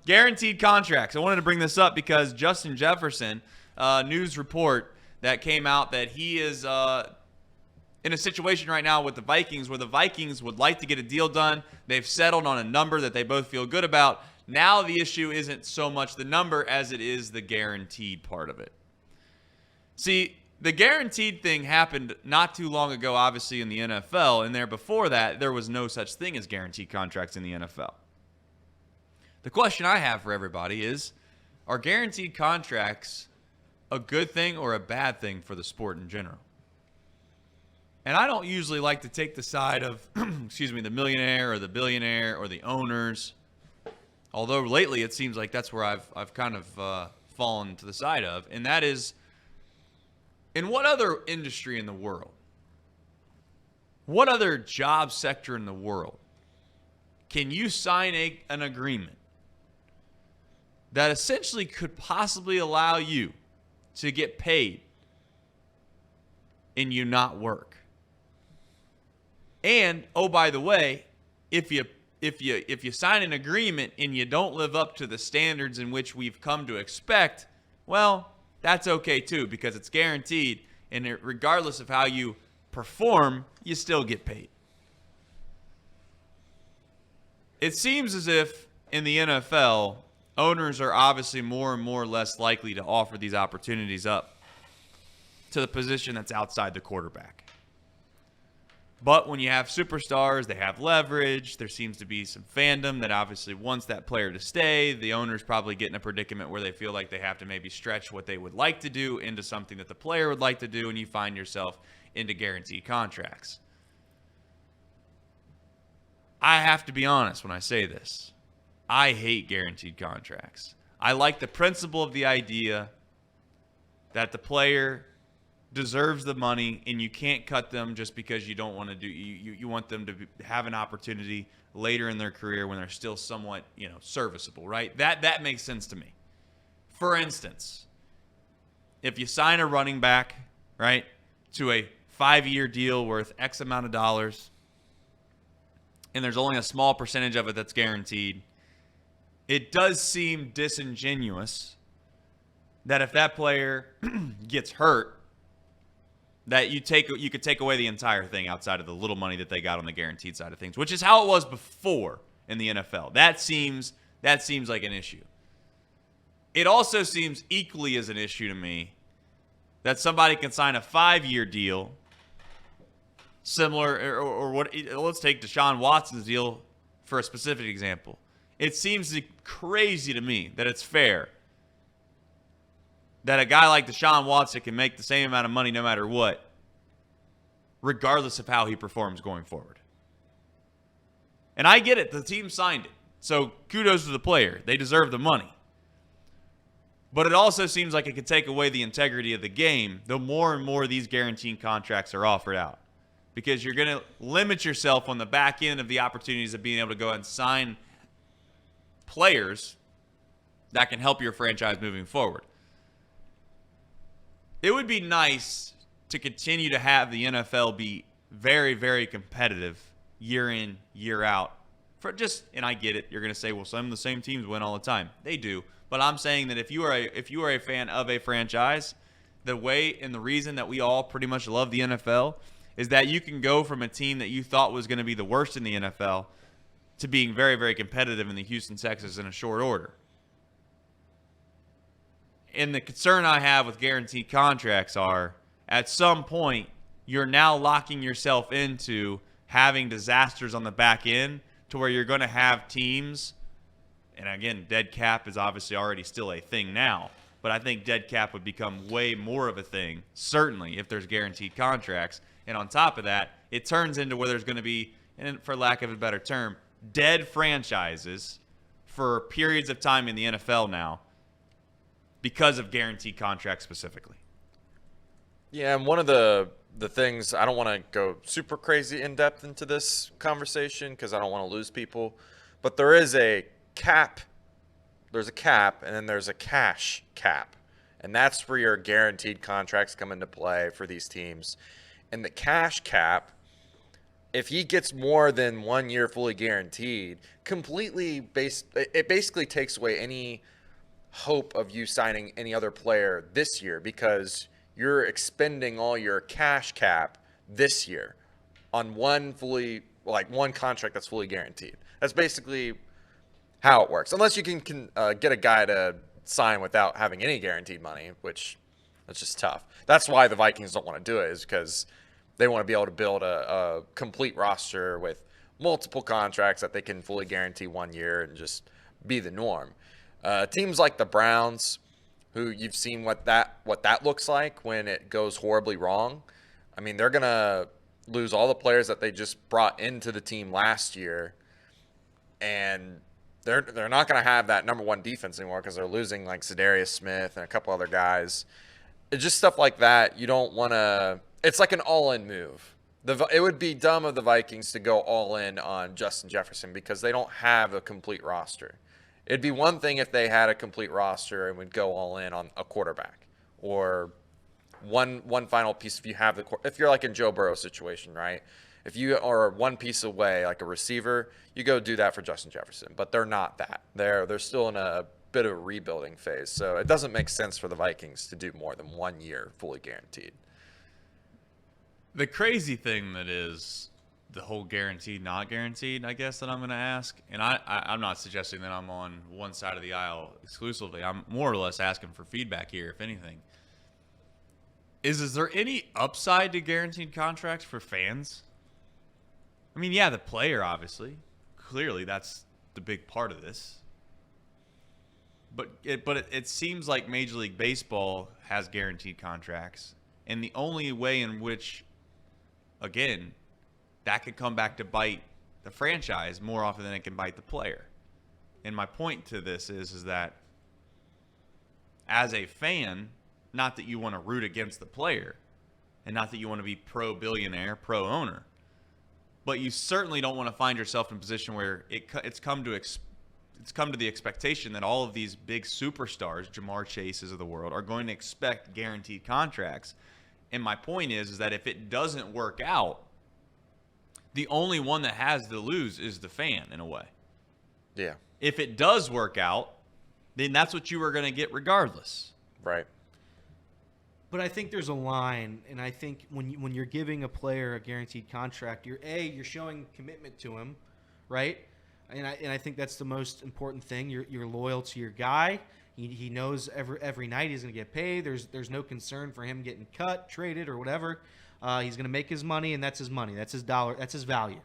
Guaranteed contracts. I wanted to bring this up because Justin Jefferson, news report that came out that he is in a situation right now with the Vikings where the Vikings would like to get a deal done. They've settled on a number that they both feel good about. Now the issue isn't so much the number as it is the guaranteed part of it. See, the guaranteed thing happened not too long ago, obviously, in the NFL, and there before that, there was no such thing as guaranteed contracts in the NFL. The question I have for everybody is, are guaranteed contracts a good thing or a bad thing for the sport in general? And I don't usually like to take the side of, the millionaire or the billionaire or the owners. Although lately it seems like that's where I've kind of fallen to the side of. And that is, in what other industry in the world, what other job sector in the world can you sign an agreement that essentially could possibly allow you to get paid and you not work? And, oh, by the way, if you sign an agreement and you don't live up to the standards in which we've come to expect, well, that's okay too, because it's guaranteed, and regardless of how you perform, you still get paid. It seems as if in the NFL, owners are obviously more and more less likely to offer these opportunities up to the position that's outside the quarterback. But when you have superstars, they have leverage. There seems to be some fandom that obviously wants that player to stay. The owners probably get in a predicament where they feel like they have to maybe stretch what they would like to do into something that the player would like to do, and you find yourself into guaranteed contracts. I have to be honest when I say this. I hate guaranteed contracts. I like the principle of the idea that the player deserves the money and you can't cut them just because you don't want to do you want them to have an opportunity later in their career when they're still somewhat, serviceable, right? That makes sense to me. For instance, if you sign a running back, right, to a 5-year deal worth X amount of dollars, and there's only a small percentage of it that's guaranteed, it does seem disingenuous that if that player gets hurt, that you could take away the entire thing outside of the little money that they got on the guaranteed side of things, which is how it was before in the NFL. That seems like an issue. It also seems equally as an issue to me that somebody can sign a 5-year deal, similar or what? Let's take Deshaun Watson's deal for a specific example. It seems crazy to me that it's fair that a guy like Deshaun Watson can make the same amount of money no matter what, regardless of how he performs going forward. And I get it. The team signed it. So kudos to the player. They deserve the money. But it also seems like it could take away the integrity of the game the more and more these guaranteed contracts are offered out. Because you're going to limit yourself on the back end of the opportunities of being able to go and sign players that can help your franchise moving forward. It would be nice to continue to have the NFL be very, very competitive year in, year out. And I get it. You're going to say, well, some of the same teams win all the time. They do. But I'm saying that if you are a fan of a franchise, the way and the reason that we all pretty much love the NFL is that you can go from a team that you thought was going to be the worst in the NFL to being very, very competitive in the Houston Texans in a short order. And the concern I have with guaranteed contracts are, at some point, you're now locking yourself into having disasters on the back end to where you're going to have teams, and again, dead cap is obviously already still a thing now, but I think dead cap would become way more of a thing, certainly, if there's guaranteed contracts. And on top of that, it turns into where there's going to be, and for lack of a better term, dead franchises for periods of time in the NFL now, because of guaranteed contracts specifically. Yeah, and one of the things, I don't want to go super crazy in depth into this conversation because I don't want to lose people, but there is a cap. There's a cap, and then there's a cash cap. And that's where your guaranteed contracts come into play for these teams. And the cash cap if he gets more than 1 year fully guaranteed, it basically takes away any hope of you signing any other player this year, because you're expending all your cash cap this year on one contract that's fully guaranteed. That's basically how it works. Unless you can get a guy to sign without having any guaranteed money, which that's just tough. That's why the Vikings don't want to do it, is because they want to be able to build a complete roster with multiple contracts that they can fully guarantee 1 year and just be the norm. Teams like the Browns, who you've seen what that looks like when it goes horribly wrong. I mean, they're going to lose all the players that they just brought into the team last year, and they're not going to have that number one defense anymore because they're losing like Zadarius Smith and a couple other guys. It's just stuff like that. You don't want to – it's like an all-in move. It would be dumb of the Vikings to go all in on Justin Jefferson because they don't have a complete roster. It'd be one thing if they had a complete roster and would go all in on a quarterback or one final piece if you're like in Joe Burrow's situation, right? If you are one piece away, like a receiver, you go do that for Justin Jefferson. But they're not that. They're still in a bit of a rebuilding phase. So it doesn't make sense for the Vikings to do more than 1 year fully guaranteed. The crazy thing that is the whole guaranteed, not guaranteed, I guess, that I'm going to ask, and I'm not suggesting that I'm on one side of the aisle exclusively. I'm more or less asking for feedback here, if anything. Is there any upside to guaranteed contracts for fans? I mean, yeah, the player, obviously. Clearly, that's the big part of this. But it seems like Major League Baseball has guaranteed contracts. And the only way in which, again, that could come back to bite the franchise more often than it can bite the player. And my point to this is that as a fan, not that you want to root against the player and not that you want to be pro-billionaire, pro-owner, but you certainly don't want to find yourself in a position where it's come to the expectation that all of these big superstars, Jamar Chases of the world, are going to expect guaranteed contracts. And my point is that if it doesn't work out, the only one that has to lose is the fan, in a way. Yeah. If it does work out, then that's what you are going to get regardless. Right. But I think there's a line, and I think when you're giving a player a guaranteed contract, you're showing commitment to him, right? And I think that's the most important thing. You're loyal to your guy. He knows every night he's going to get paid. There's no concern for him getting cut, traded, or whatever. He's going to make his money, and that's his money. That's his dollar. That's his value.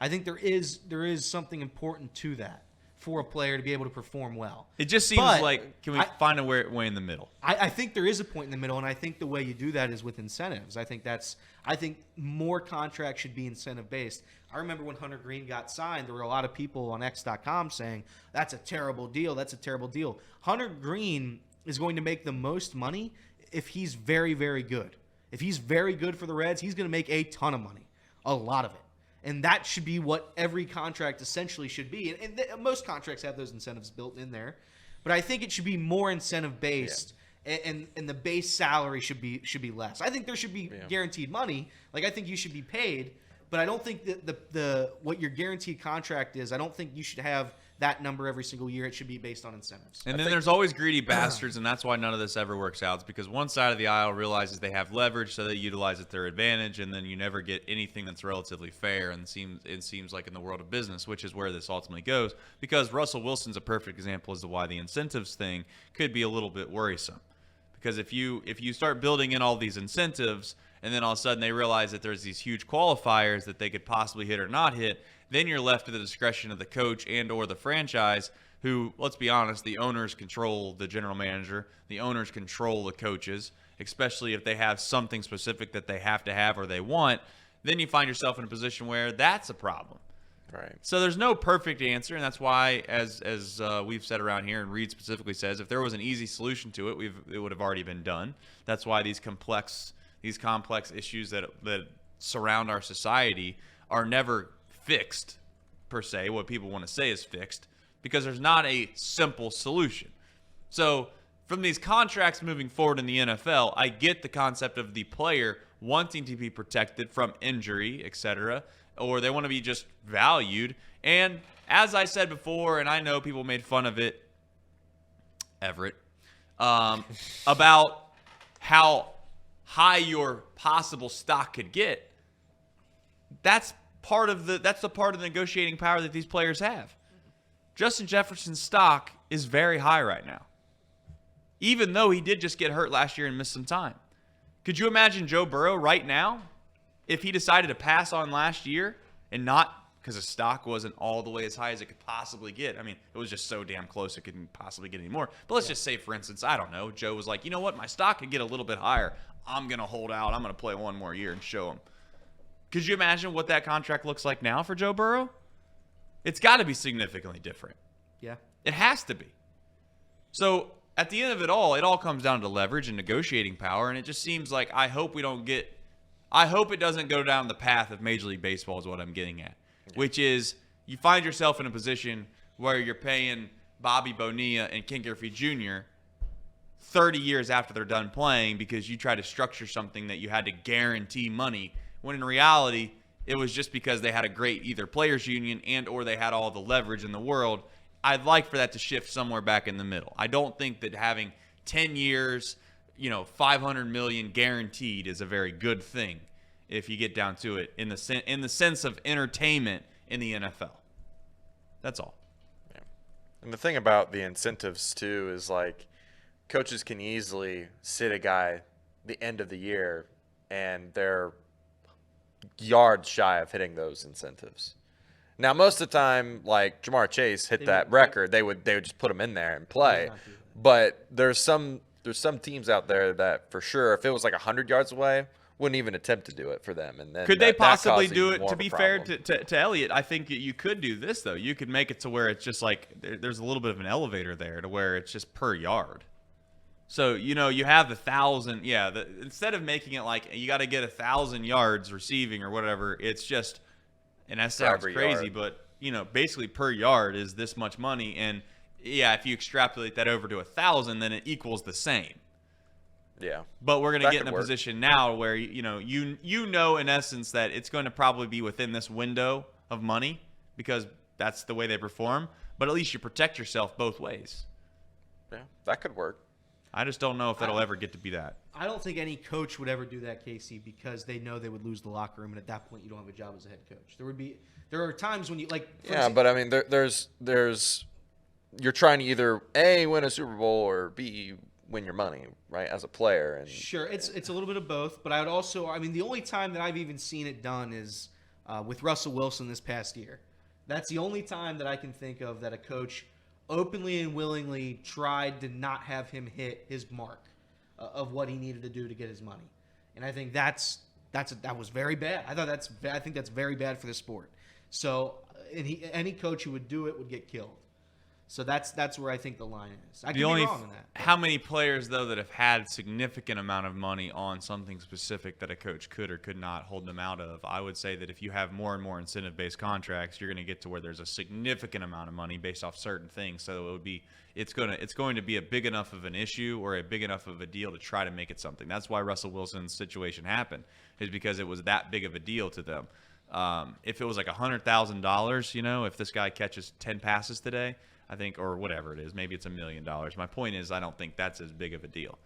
I think there is something important to that for a player to be able to perform well. It just seems like, can we find a way in the middle? I think there is a point in the middle, and I think the way you do that is with incentives. I think more contracts should be incentive-based. I remember when Hunter Green got signed, there were a lot of people on X.com saying, that's a terrible deal, that's a terrible deal. Hunter Green is going to make the most money if he's very, very good. If he's very good for the Reds, he's going to make a ton of money, a lot of it. And that should be what every contract essentially should be. And most contracts have those incentives built in there. But I think it should be more incentive-based, and the base salary should be less. I think there should be guaranteed money. Like, I think you should be paid. But I don't think that what your guaranteed contract is, I don't think you should have that number every single year. It should be based on incentives. And then there's always greedy bastards, and that's why none of this ever works out. It's because one side of the aisle realizes they have leverage, so they utilize it to their advantage, and then you never get anything that's relatively fair. And it seems like in the world of business, which is where this ultimately goes, because Russell Wilson's a perfect example as to why the incentives thing could be a little bit worrisome. Because if you start building in all these incentives, and then all of a sudden they realize that there's these huge qualifiers that they could possibly hit or not hit, then you're left to the discretion of the coach and or the franchise, who, let's be honest, the owners control the general manager, the owners control the coaches, especially if they have something specific that they have to have or they want. Then you find yourself in a position where that's a problem. Right. So there's no perfect answer, and that's why, as we've said around here, and Reed specifically says, if there was an easy solution to it, it would have already been done. That's why these complex issues that surround our society are never fixed, per se. What people want to say is fixed, because there's not a simple solution. So from these contracts moving forward in the NFL, I get the concept of the player wanting to be protected from injury, etc., or they want to be just valued. And as I said before, and I know people made fun of it, Everett, about how high your possible stock could get. That's the part of the negotiating power that these players have. Justin Jefferson's stock is very high right now, even though he did just get hurt last year and miss some time. Could you imagine Joe Burrow right now if he decided to pass on last year and not because his stock wasn't all the way as high as it could possibly get? I mean, it was just so damn close it couldn't possibly get any more. But let's just say, for instance, I don't know, Joe was like, you know what, my stock could get a little bit higher. I'm going to hold out. I'm going to play one more year and show him. Could you imagine what that contract looks like now for Joe Burrow? It's got to be significantly different. Yeah. It has to be. So at the end of it all comes down to leverage and negotiating power. And it just seems like I hope it doesn't go down the path of Major League Baseball is what I'm getting at, which is you find yourself in a position where you're paying Bobby Bonilla and Ken Griffey Jr. 30 years after they're done playing because you try to structure something that you had to guarantee money, when in reality, it was just because they had a great either players union and or they had all the leverage in the world. I'd like for that to shift somewhere back in the middle. I don't think that having 10 years, $500 million guaranteed is a very good thing if you get down to it in the sense of entertainment in the NFL. That's all. Yeah. And the thing about the incentives too is like coaches can easily sit a guy the end of the year and they're yards shy of hitting those incentives. Now, most of the time, like Jamar Chase hit that record, they would just put him in there and play. But there's some teams out there that for sure, if it was like 100 yards away, wouldn't even attempt to do it for them. And then could they possibly do it? To be fair to Elliott, I think you could do this though. You could make it to where it's just like there's a little bit of an elevator there to where it's just per yard. So, you have 1,000. Yeah, instead of making it like you got to get 1,000 yards receiving or whatever, it's just, and that sounds crazy, but, basically per yard is this much money. And, yeah, if you extrapolate that over to 1,000, then it equals the same. Yeah. But we're going to get in a position now where, you know in essence that it's going to probably be within this window of money because that's the way they perform. But at least you protect yourself both ways. Yeah, that could work. I just don't know if it'll ever get to be that. I don't think any coach would ever do that, Casey, because they know they would lose the locker room, and at that point, you don't have a job as a head coach. There are times when you like. Yeah, but I mean, there's you're trying to either A, win a Super Bowl or B, win your money, right, as a player. And sure, it's a little bit of both, but I would also, the only time that I've even seen it done is with Russell Wilson this past year. That's the only time that I can think of that a coach openly and willingly tried to not have him hit his mark of what he needed to do to get his money, and I think that was very bad. I think that's very bad for the sport. So, any coach who would do it would get killed. So that's where I think the line is. I could be wrong on that. How many players though that have had significant amount of money on something specific that a coach could or could not hold them out of? I would say that if you have more and more incentive-based contracts, you're going to get to where there's a significant amount of money based off certain things. So it's going to be a big enough of an issue or a big enough of a deal to try to make it something. That's why Russell Wilson's situation happened, is because it was that big of a deal to them. If it was like $100,000, if this guy catches 10 passes today, I think, or whatever it is, maybe it's $1 million. My point is, I don't think that's as big of a deal.